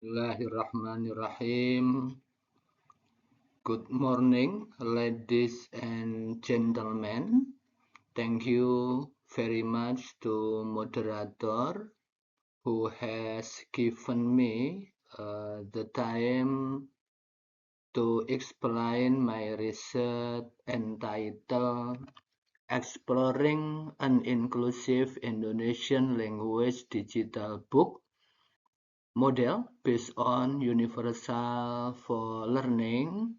Bismillahirrahmanirrahim. Good morning, ladies and gentlemen. Thank you very much to moderator who has given me the time to explain my research entitled Exploring an Inclusive Indonesian Language Digital Book Model based on Universal for Learning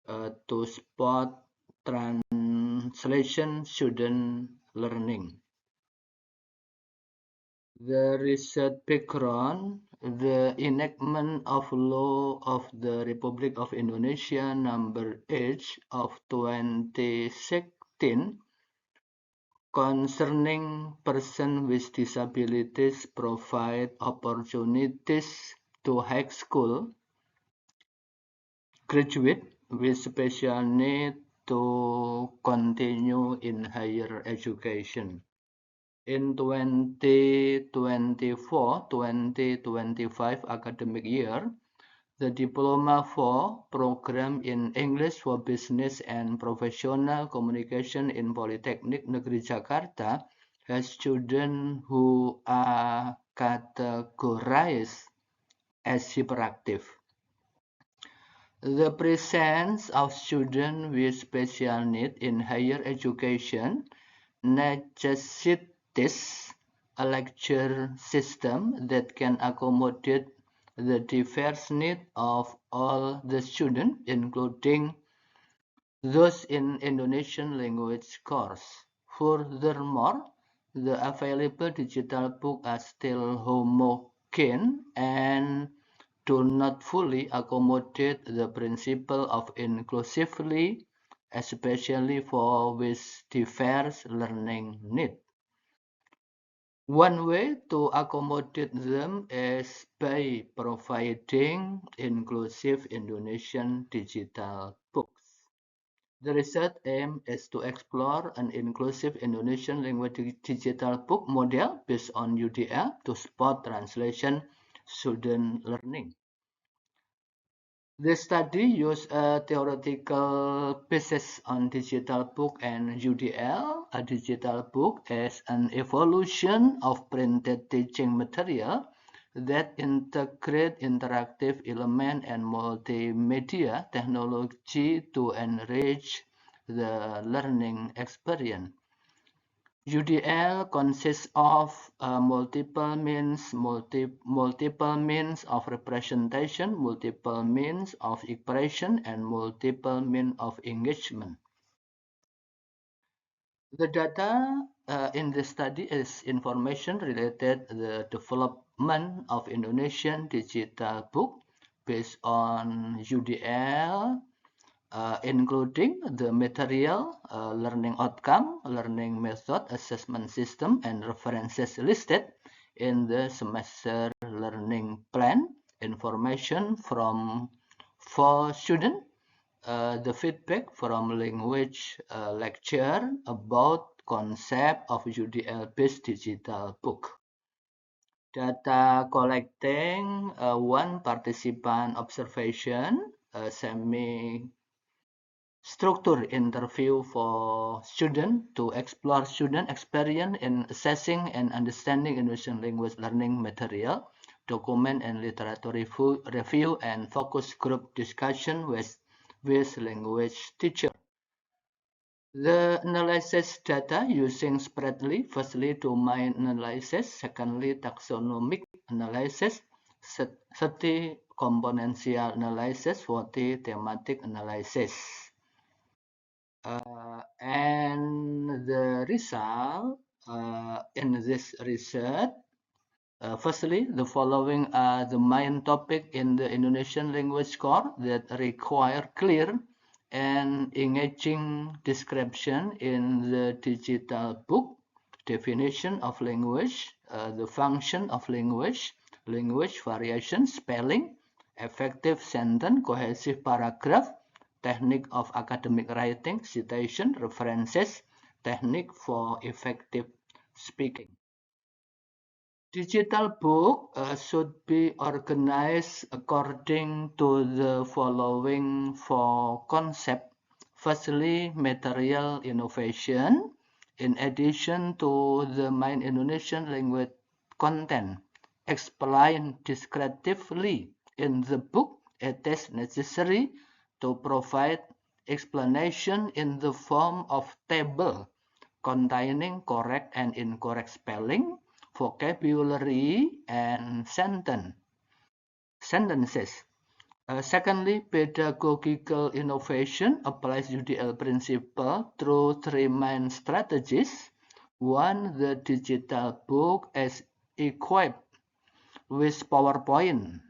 to support translation student learning. The research background: the enactment of Law of the Republic of Indonesia Number 8 of 2016 concerning persons with disabilities provide opportunities to high school graduates with special needs to continue in higher education. In 2024-2025 academic year, the Diploma 4 program in English for Business and Professional Communication in Polytechnic Negeri Jakarta has students who are categorized as hyperactive. The presence of students with special needs in higher education necessitates a lecture system that can accommodate the diverse needs of all the students, including those in Indonesian language course. Furthermore, the available digital books are still homogeneous and do not fully accommodate the principle of inclusivity, especially for with diverse learning needs. One way to accommodate them is by providing inclusive Indonesian digital books. The research aim is to explore an inclusive Indonesian language digital book model based on UDL to support translation student learning. The study used a theoretical basis on digital book and UDL. A digital book is an evolution of printed teaching material that integrate interactive element and multimedia technology to enrich the learning experience. UDL consists of multiple means of representation, multiple means of expression, and multiple means of engagement. The data in the study is information related to the development of Indonesian digital book based on UDL, including the material, learning outcome, learning method, assessment system, and references listed in the semester learning plan, information from for students, the feedback from language lecture about concept of UDL-based digital book. Data collecting, one participant observation, semi structure interview for students to explore student experience in assessing and understanding Indonesian language learning material, document and literature review, and focus group discussion with language teacher. The analysis data using Spreadly, firstly domain analysis, secondly taxonomic analysis, 30 componential analysis, 40 thematic analysis. And the result in this research, firstly, the following are the main topic in the Indonesian language core that require clear and engaging description in the digital book: definition of language, the function of language, language variation, spelling, effective sentence, cohesive paragraph, technique of academic writing, citation, references, technique for effective speaking. Digital book should be organized according to the following four concepts. Firstly, material innovation. In addition to the main Indonesian language content explained descriptively in the book, it is necessary to provide explanation in the form of table containing correct and incorrect spelling, vocabulary, and sentences. Secondly, pedagogical innovation applies UDL principle through three main strategies. One, the digital book is equipped with PowerPoint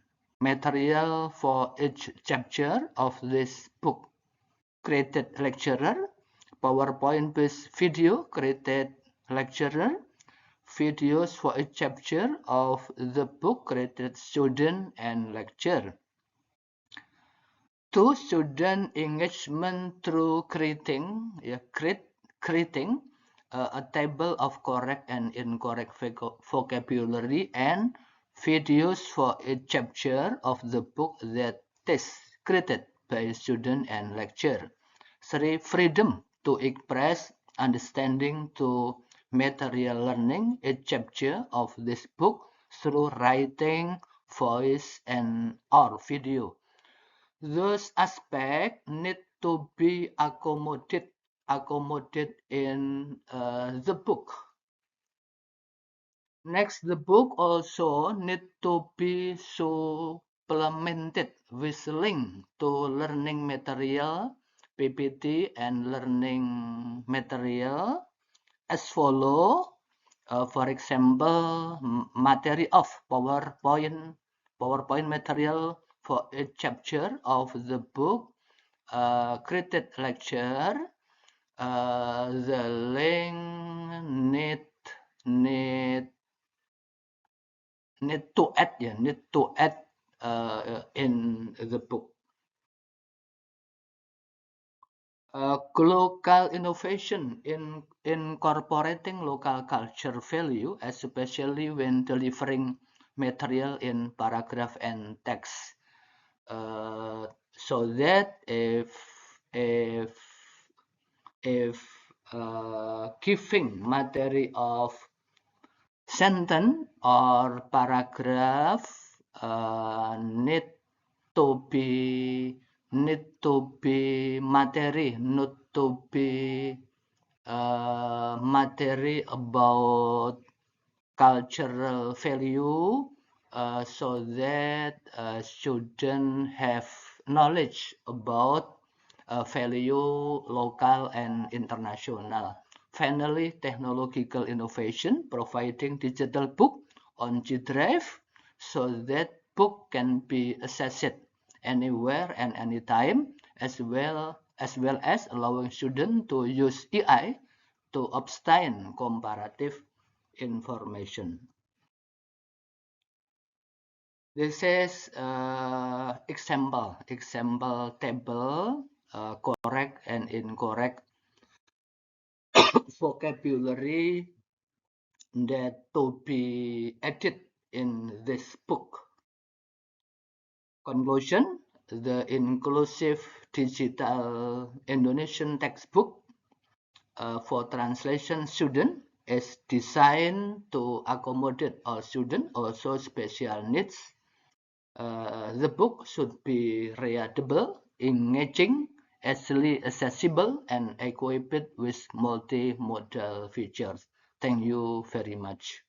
material for each chapter of this book. Created lecturer, PowerPoint-based video created lecturer, videos for each chapter of the book created student and lecture. Two, student engagement through creating a table of correct and incorrect vocabulary and videos for each chapter of the book that is created by student and lecturer. Three, freedom to express understanding to material learning each chapter of this book through writing, voice, and or video. Those aspects need to be accommodated in the book. Next, the book also need to be supplemented with link to learning material, PPT, and learning material as follow. For example, material of PowerPoint material for each chapter of the book, created lecture, the link need need to add in the book. Local innovation in incorporating local culture value, especially when delivering material in paragraph and text, so that if giving material of sentence or paragraph need to be materi, not to be materi about cultural value, so that students have knowledge about value local and international. Finally, technological innovation, providing digital book on G Drive so that book can be accessed anywhere and anytime, as well as allowing students to use AI to obtain comparative information. This is example table, correct and incorrect vocabulary that to be added in this book. Conclusion, the inclusive digital Indonesian textbook for translation student is designed to accommodate all students, also special needs. The book should be readable, engaging, easily accessible, and equipped with multimodal features. Thank you very much.